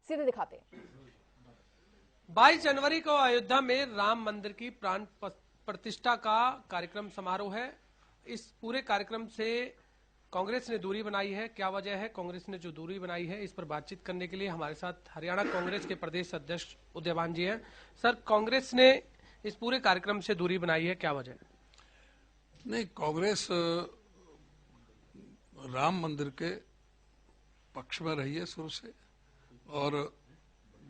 सीधे दिखाते हैं। 22 जनवरी को अयोध्या में राम मंदिर की प्राण प्रतिष्ठा का कार्यक्रम समारोह है। इस पूरे कार्यक्रम से कांग्रेस ने दूरी बनाई है। क्या वजह है कांग्रेस ने जो दूरी बनाई है, इस पर बातचीत करने के लिए हमारे साथ हरियाणा कांग्रेस के प्रदेश अध्यक्ष उदयभान जी हैं। सर, कांग्रेस ने इस पूरे कार्यक्रम से दूरी बनाई है, क्या वजह है? नहीं, कांग्रेस राम मंदिर के पक्ष में रही है शुरू से, और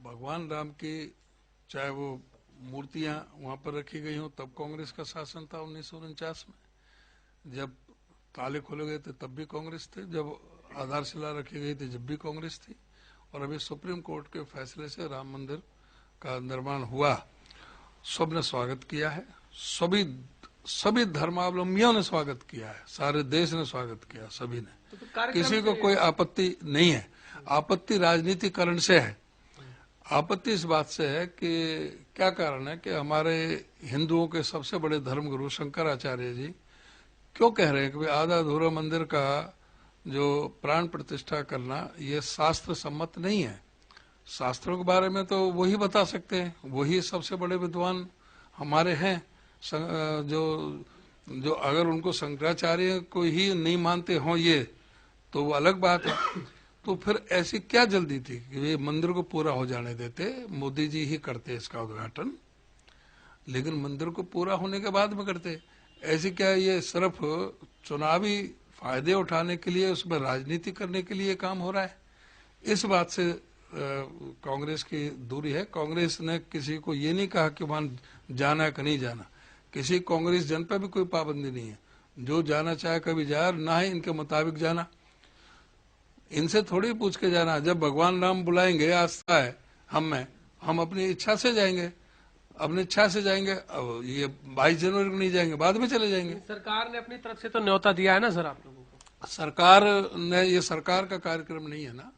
भगवान राम की चाहे वो मूर्तियां वहां पर रखी गई हों तब कांग्रेस का शासन था 1949 में। जब ताले खोले गए थे तब भी कांग्रेस थे, जब आधारशिला रखी गई थी जब भी कांग्रेस थी, और अभी सुप्रीम कोर्ट के फैसले से राम मंदिर का निर्माण हुआ। सबने स्वागत किया है, सभी धर्मावलंबियों ने स्वागत किया है, सारे देश ने स्वागत किया, सभी ने, किसी को कोई आपत्ति नहीं है। आपत्ति राजनीतिकरण से है। आपत्ति इस बात से है कि क्या कारण है कि हमारे हिंदुओं के सबसे बड़े धर्मगुरु शंकराचार्य जी क्यों कह रहे हैं कि आधा अधूरा मंदिर का जो प्राण प्रतिष्ठा करना ये शास्त्र सम्मत नहीं है। शास्त्रों के बारे में तो वही बता सकते हैं, वही सबसे बड़े विद्वान हमारे हैं। जो अगर उनको शंकराचार्य को ही नहीं मानते हों ये, तो वो अलग बात है। तो फिर ऐसी क्या जल्दी थी कि ये मंदिर को पूरा हो जाने देते, मोदी जी ही करते इसका उद्घाटन, लेकिन मंदिर को पूरा होने के बाद में करते। ऐसी क्या ये सिर्फ चुनावी फायदे उठाने के लिए, उसमें राजनीति करने के लिए काम हो रहा है? इस बात से कांग्रेस की दूरी है। कांग्रेस ने किसी को ये नहीं कहा कि वहां जाना कि नहीं जाना। किसी कांग्रेस जन पर भी कोई पाबंदी नहीं है, जो जाना चाहे कभी जाए, ना ही इनके मुताबिक जाना। इनसे थोड़ी पूछ के जाना। जब भगवान राम बुलाएंगे, आस्था है हम अपनी इच्छा से जाएंगे, अपनी इच्छा से जाएंगे। अब ये 22 जनवरी को नहीं जाएंगे, बाद में चले जाएंगे। सरकार ने अपनी तरफ से तो न्योता दिया है ना सर आप लोगों को? सरकार ने, ये सरकार का कार्यक्रम नहीं है ना,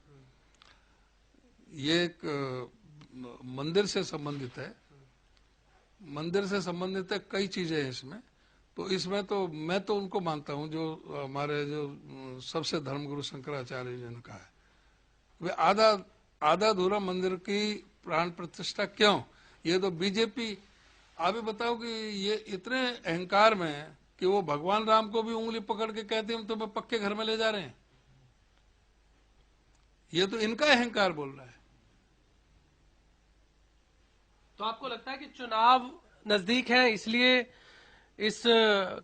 ये एक मंदिर से संबंधित है। मंदिर से संबंधित है, कई चीजें हैं इसमें। तो इसमें तो मैं तो उनको मानता हूं जो हमारे जो सबसे धर्मगुरु शंकराचार्य जी ने कहा है, वे आधा अधूरा मंदिर की प्राण प्रतिष्ठा क्यों? ये तो बीजेपी, आप ही बताओ कि ये इतने अहंकार में है कि वो भगवान राम को भी उंगली पकड़ के कहते हैं हम तुम्हें पक्के घर में ले जा रहे हैं। ये तो इनका अहंकार बोल रहा है। तो आपको लगता है कि चुनाव नजदीक है इसलिए इस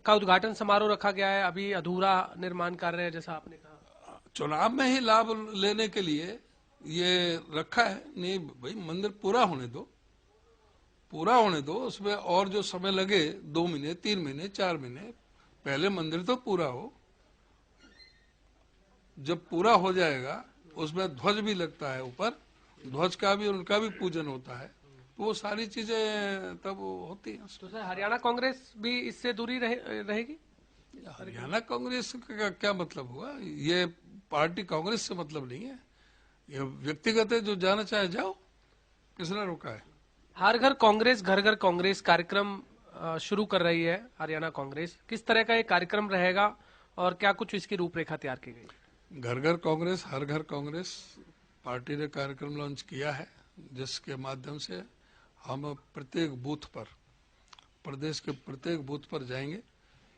का उद्घाटन समारोह रखा गया है, अभी अधूरा निर्माण कार्य है जैसा आपने कहा? चुनाव में ही लाभ लेने के लिए ये रखा है। नहीं भाई, मंदिर पूरा होने दो, पूरा होने दो। उसमें और जो समय लगे, 2 महीने 3 महीने 4 महीने, पहले मंदिर तो पूरा हो। जब पूरा हो जाएगा, उसमें ध्वज भी लगता है ऊपर, ध्वज का भी उनका भी पूजन होता है, तो वो सारी चीजें तब होती हैं। तो सर, हरियाणा कांग्रेस भी इससे दूरी रहेगी? हरियाणा कांग्रेस का क्या मतलब हुआ? ये पार्टी कांग्रेस से मतलब नहीं है, ये व्यक्तिगत है। जो जाना चाहे जाओ, किसने रोका है? हर घर कांग्रेस घर घर कांग्रेस कार्यक्रम शुरू कर रही है हरियाणा कांग्रेस। किस तरह का ये कार्यक्रम रहेगा और क्या कुछ इसकी रूपरेखा तैयार की गई? घर घर कांग्रेस, हर घर कांग्रेस पार्टी ने कार्यक्रम लॉन्च किया है, जिसके माध्यम से हम प्रत्येक बूथ पर, प्रदेश के प्रत्येक बूथ पर जाएंगे।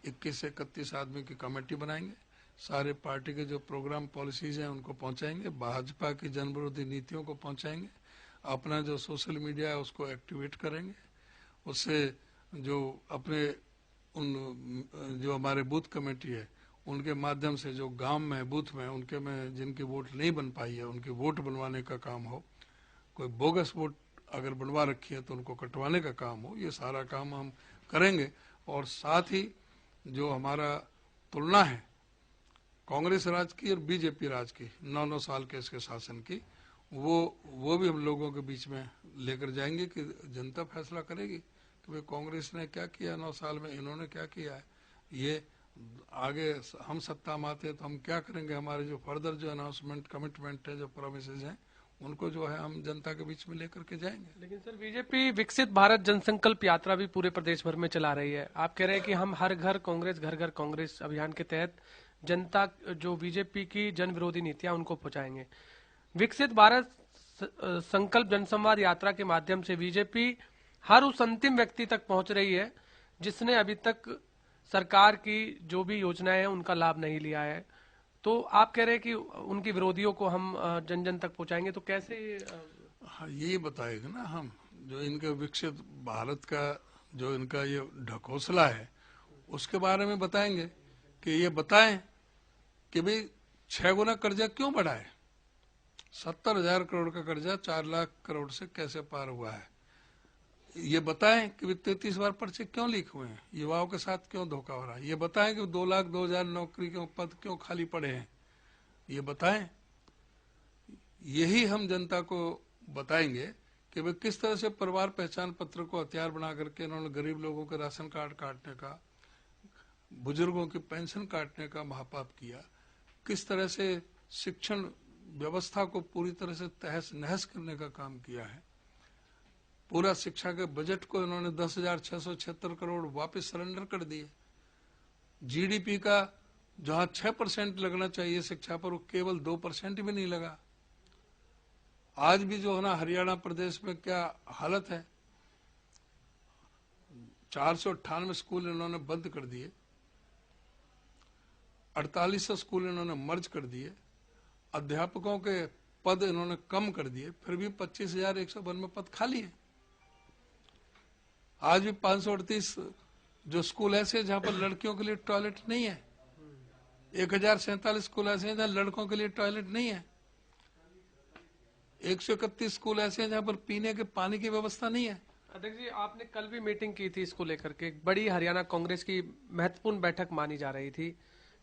21 से 31 आदमी की कमेटी बनाएंगे, सारे पार्टी के जो प्रोग्राम पॉलिसीज हैं उनको पहुंचाएंगे, भाजपा की जन विरोधी नीतियों को पहुंचाएंगे, अपना जो सोशल मीडिया है उसको एक्टिवेट करेंगे। उससे जो अपने जो हमारे बूथ कमेटी है उनके माध्यम से जो गांव में बूथ में उनके में जिनकी वोट नहीं बन पाई है उनकी वोट बनवाने का काम हो। कोई बोगस वोट अगर बनवा रखी है तो उनको कटवाने का काम हो। ये सारा काम हम करेंगे। और साथ ही जो हमारा तुलना है कांग्रेस राज की और बीजेपी राज की, 9 साल के इसके शासन की, वो भी हम लोगों के बीच में लेकर जाएंगे कि जनता फैसला करेगी कि भाई कांग्रेस ने क्या किया 9 साल में, इन्होंने क्या किया है। ये आगे हम सत्ता में आते हैं तो हम क्या करेंगे, हमारे जो फर्दर जो अनाउंसमेंट, कमिटमेंट है, जो प्रोमिसेज हैं, उनको जो है हम जनता के बीच में लेकर के जाएंगे। लेकिन सर, बीजेपी विकसित भारत जनसंकल्प यात्रा भी पूरे प्रदेश भर में चला रही है। आप कह रहे हैं कि हम हर घर कांग्रेस घर घर कांग्रेस अभियान के तहत जनता जो बीजेपी की जन विरोधी नीतियां उनको पहुंचाएंगे। विकसित भारत संकल्प जनसंवाद यात्रा के माध्यम से बीजेपी हर उस अंतिम व्यक्ति तक पहुंच रही है जिसने अभी तक सरकार की जो भी योजनाएं हैं उनका लाभ नहीं लिया है। तो आप कह रहे हैं कि उनके विरोधियों को हम जन जन तक पहुंचाएंगे, तो कैसे हाँ, ये बताएगा ना हम, जो इनका विकसित भारत का जो इनका ये ढकोसला है उसके बारे में बताएंगे कि ये बताएं कि भाई 6 गुना कर्जा क्यों बढ़ा है, 70,000 करोड़ का कर्जा 4 लाख करोड़ से कैसे पार हुआ है। ये बताएं कि 33 बार पर्चे क्यों लीक हुए हैं, युवाओं के साथ क्यों धोखा हो रहा है। ये बताएं कि 2,02,000 नौकरी के पद क्यों खाली पड़े हैं। ये बताएं। यही हम जनता को बताएंगे कि वे किस तरह से परिवार पहचान पत्र को हथियार बना करके इन्होंने गरीब लोगों के राशन कार्ड काटने का, बुजुर्गों की पेंशन काटने का महापाप किया, किस तरह से शिक्षण व्यवस्था को पूरी तरह से तहस नहस करने का काम किया है। पूरा शिक्षा के बजट को इन्होंने 10,676 करोड़ वापस सरेंडर कर दिए। जीडीपी का जहां 6% लगना चाहिए शिक्षा पर, वो केवल 2% भी नहीं लगा। आज भी जो है ना हरियाणा प्रदेश में क्या हालत है, 498 स्कूल इन्होंने बंद कर दिए, 4800 स्कूल इन्होंने मर्ज कर दिए, अध्यापकों के पद इन्होंने कम कर दिए, फिर भी 25,192 पद खाली हैं। आज भी 538 जो स्कूल ऐसे हैं जहां पर लड़कियों के लिए टॉयलेट नहीं है, 1047 स्कूल ऐसे हैं जहां लड़कों के लिए टॉयलेट नहीं है, 131 स्कूल ऐसे हैं जहां पर पीने के पानी की व्यवस्था नहीं है। अध्यक्ष जी, आपने कल भी मीटिंग की थी इसको लेकर के, एक बड़ी हरियाणा कांग्रेस की महत्वपूर्ण बैठक मानी जा रही थी।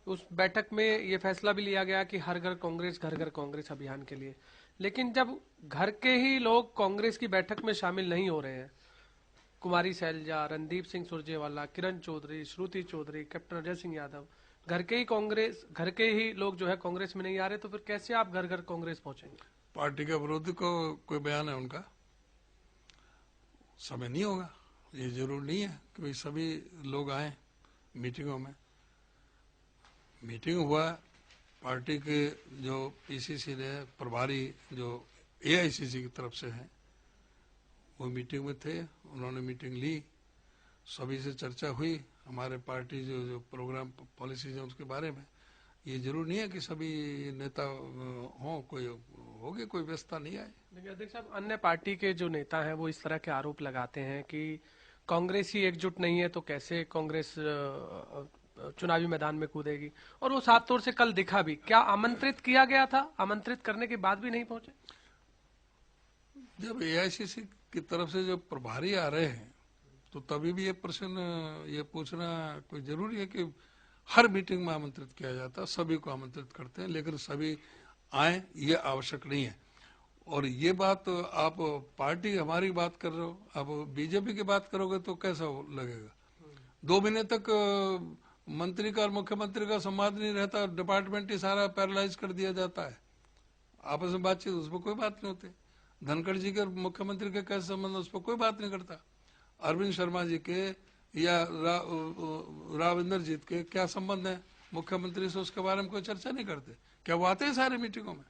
उस बैठक में ये फैसला भी लिया गया कि हर घर कांग्रेस, घर घर कांग्रेस अभियान के लिए। लेकिन जब घर के ही लोग कांग्रेस की बैठक में शामिल नहीं हो रहे हैं, कुमारी सैलजा, रणदीप सिंह सुरजेवाला, किरण चौधरी, श्रुति चौधरी, कैप्टन अजय सिंह यादव, घर के ही लोग जो है कांग्रेस में नहीं आ रहे, तो फिर कैसे आप घर घर कांग्रेस पहुंचेंगे? पार्टी के विरोधी को कोई बयान है उनका, समय नहीं होगा। ये जरूर नहीं है कि भाई सभी लोग आए मीटिंगों में। मीटिंग हुआ, पार्टी के जो पीसीसी ने प्रभारी जो एआईसीसी की तरफ से हैं वो मीटिंग में थे, उन्होंने मीटिंग ली, सभी से चर्चा हुई हमारे पार्टी जो प्रोग्राम पॉलिसीज है उसके बारे में। ये जरूर नहीं है कि सभी नेता हों, कोई होगी, कोई व्यवस्था नहीं आए। देखिए अध्यक्ष साहब, अन्य पार्टी के जो नेता हैं वो इस तरह के आरोप लगाते हैं कि कांग्रेस ही एकजुट नहीं है तो कैसे कांग्रेस चुनावी मैदान में कूदेगी, और वो साफ तौर से कल दिखा भी। क्या आमंत्रित किया गया था, आमंत्रित करने के बाद भी नहीं पहुंचे? जब एआईसीसी की तरफ से जो प्रभारी आ रहे हैं तो तभी भी ये प्रश्न ये पूछना कोई जरूरी है कि हर मीटिंग में आमंत्रित किया जाता है, सभी को आमंत्रित करते हैं, लेकिन सभी आए ये आवश्यक नहीं है। और ये बात आप पार्टी हमारी बात कर रहे हो, अब बीजेपी की बात करोगे तो कैसा लगेगा। 2 महीने तक मंत्री का और मुख्यमंत्री का संवाद नहीं रहता, डिपार्टमेंट ही सारा पैरालाइज कर दिया जाता है, आपस में बातचीत उसमें कोई बात नहीं होती। धनखड़ जी के मुख्यमंत्री के कैसे संबंध उस पर कोई बात नहीं करता, अरविंद शर्मा जी के या राव इंद्रजीत के क्या संबंध है मुख्यमंत्री से, उसके बारे में कोई चर्चा नहीं करते। क्या वो आते हैं सारे मीटिंगों में?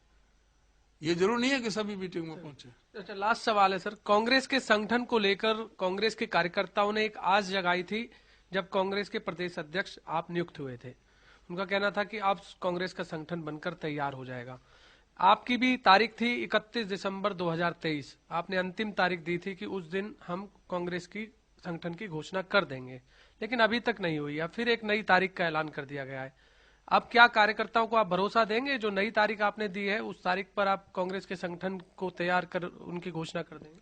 ये जरूर नहीं है कि सभी मीटिंग में पहुंचे। अच्छा, लास्ट सवाल है सर, कांग्रेस के संगठन को लेकर कांग्रेस के कार्यकर्ताओं ने एक आस जगाई थी जब कांग्रेस के प्रदेश अध्यक्ष आप नियुक्त हुए थे। उनका कहना था कि अब कांग्रेस का संगठन बनकर तैयार हो जाएगा। आपकी भी तारीख थी 31 दिसंबर 2023, आपने अंतिम तारीख दी थी कि उस दिन हम कांग्रेस की संगठन की घोषणा कर देंगे, लेकिन अभी तक नहीं हुई। अब फिर एक नई तारीख का ऐलान कर दिया गया है। अब क्या कार्यकर्ताओं को आप भरोसा देंगे, जो नई तारीख आपने दी है उस तारीख पर आप कांग्रेस के संगठन को तैयार कर उनकी घोषणा कर देंगे?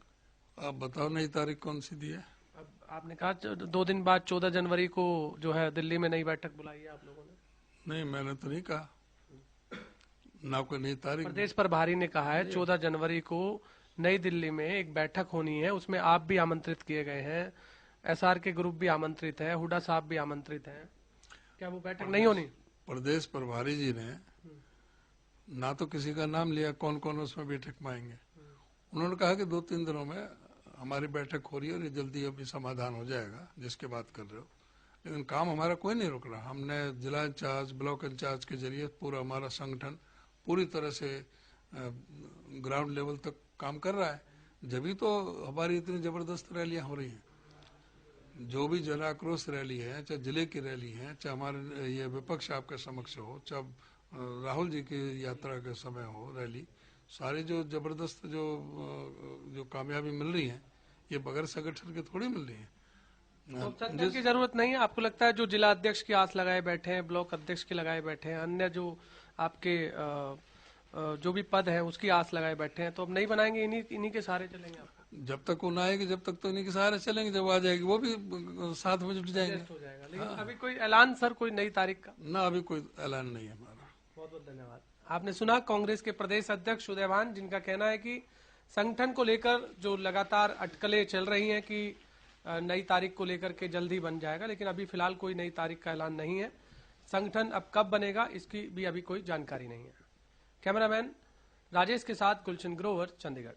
आप बताओ नई तारीख कौन सी दी है? अब आपने कहा 2 दिन बाद 14 जनवरी को जो है दिल्ली में नई बैठक बुलाई है आप लोगों ने। नहीं, मैंने तो नहीं कहा, ना कोई नई तारीख। प्रदेश प्रभारी ने कहा है 14 जनवरी को नई दिल्ली में एक बैठक होनी है, उसमें आप भी आमंत्रित किए गए हैं, एसआर के ग्रुप भी आमंत्रित है, हुड्डा साहब भी आमंत्रित हैं। क्या वो बैठक नहीं होनी? प्रदेश प्रभारी जी ने ना तो किसी का नाम लिया कौन कौन उसमें बैठक में आएंगे। उन्होंने कहा कि 2-3 दिनों में हमारी बैठक हो रही है और ये जल्दी अभी समाधान हो जाएगा जिसके बात कर रहे हो। लेकिन काम हमारा कोई नहीं रुक रहा। हमने जिला इंचार्ज, ब्लॉक इंचार्ज के जरिए पूरा हमारा संगठन पूरी तरह से ग्राउंड लेवल तक काम कर रहा है, जब तो हमारी इतनी जबरदस्त रैलियां हो रही हैं। जो भी जन आक्रोश रैली है, चाहे जिले की रैली है, चाहे हमारे ये विपक्ष आपके समक्ष हो, चाहे राहुल जी की यात्रा के समय हो रैली, सारी जो जबरदस्त जो कामयाबी मिल रही है, ये बगैर संगठन के थोड़ी मिल रही है। तो संगठन की जरूरत नहीं है आपको लगता है? जो जिला अध्यक्ष की आस लगाए बैठे हैं, ब्लॉक अध्यक्ष की लगाए बैठे हैं, अन्य जो आपके जो भी पद हैं उसकी आस लगाए बैठे हैं, तो अब नहीं बनाएंगे, इन्हीं के सहारे चलेंगे आप? जब तक वो ना आएगी, जब तक तो इन्हीं के सहारे चलेंगे, जब आ जाएगी वो भी साथ में जुट जाएंगे। हो जाएगा, लेकिन अभी कोई ऐलान सर, कोई नई तारीख का? ना, अभी कोई ऐलान नहीं है हमारा। बहुत बहुत धन्यवाद। आपने सुना कांग्रेस के प्रदेश अध्यक्ष उदयभान, जिनका कहना है कि संगठन को लेकर जो लगातार अटकलें चल रही हैं कि नई तारीख को लेकर के जल्द ही बन जाएगा, लेकिन अभी फिलहाल कोई नई तारीख का ऐलान नहीं है। संगठन अब कब बनेगा इसकी भी अभी कोई जानकारी नहीं है। कैमरामैन राजेश के साथ गुलशन ग्रोवर, चंडीगढ़।